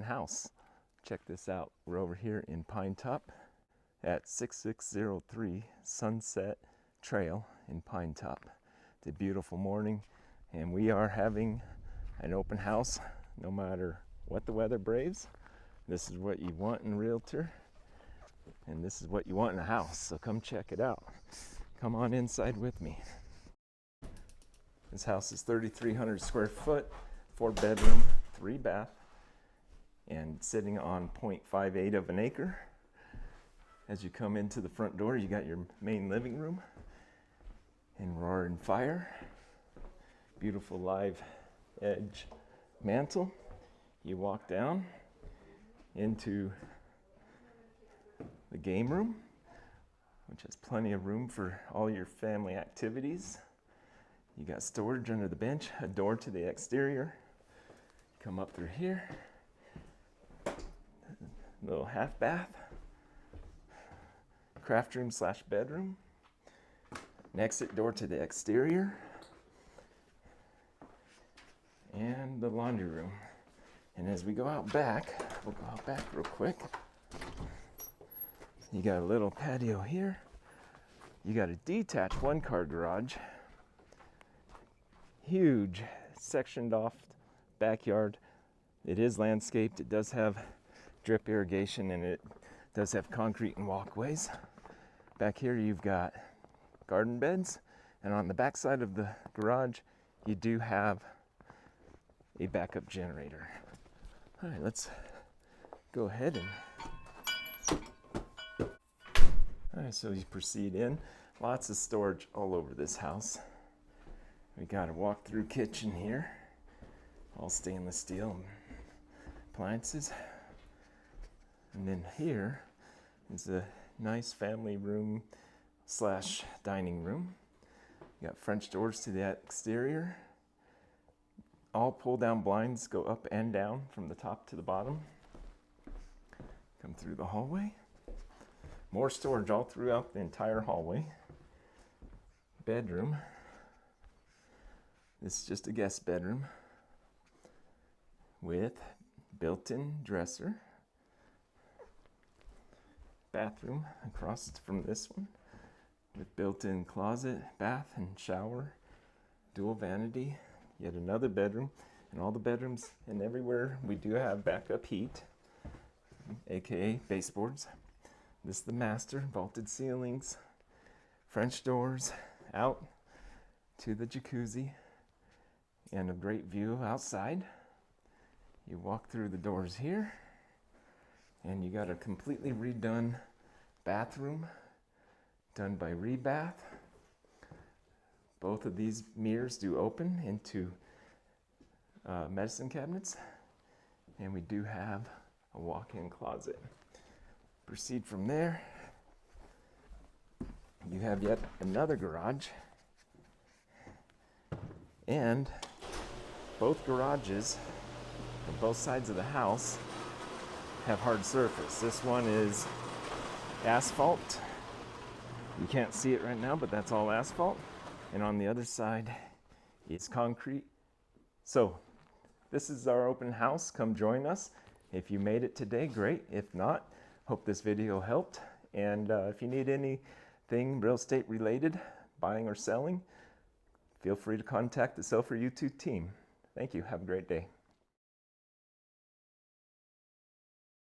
house. Check this out. We're over here in Pinetop at 6603 Sunset Trail in Pinetop. It's a beautiful morning and we are having an open house no matter what the weather braves. This is what you want in a realtor and this is what you want in a house, so come check it out. Come on inside with me. This house is 3,300 square foot, 4 bedroom, 3 bath, and sitting on 0.58 of an acre. As you come into the front door, you got your main living room and roaring fire. Beautiful live edge mantle. You walk down into the game room, which has plenty of room for all your family activities. You got storage under the bench, a door to the exterior. Come up through here. Little half bath. Craft room slash bedroom. An exit door to the exterior. And the laundry room. And as we go out back, we'll go out back real quick. You got a little patio here. You got a detached 1-car garage. Huge sectioned off backyard. It is landscaped. It does have drip irrigation and it does have concrete and walkways. Back here you've got garden beds, and on the back side of the garage you do have a backup generator. All right, let's go ahead and all right, so you proceed in. Lots of storage all over this house. We got a walk-through kitchen here, all stainless steel appliances. And then here is a nice family room slash dining room. You got French doors to the exterior. All pull-down blinds go up and down from the top to the bottom. Come through the hallway. More storage all throughout the entire hallway. Bedroom. This is just a guest bedroom with built-in dresser. Bathroom across from this one with built-in closet, bath, and shower. Dual vanity. Yet another bedroom. And all the bedrooms and everywhere we do have backup heat, aka baseboards. This is the master, vaulted ceilings, French doors out to the jacuzzi, and a great view outside. You walk through the doors here, and you got a completely redone bathroom, done by Rebath. Both of these mirrors do open into medicine cabinets, and we do have a walk-in closet. Proceed from there. You have yet another garage, and both garages on both sides of the house have hard surface. This one is asphalt. You can't see it right now, but that's all asphalt. And on the other side is concrete. So this is our open house. Come join us. If you made it today, great. If not, hope this video helped. And if you need anything real estate related, buying or selling, feel free to contact the Sell for YouTube team. Thank you. Have a great day.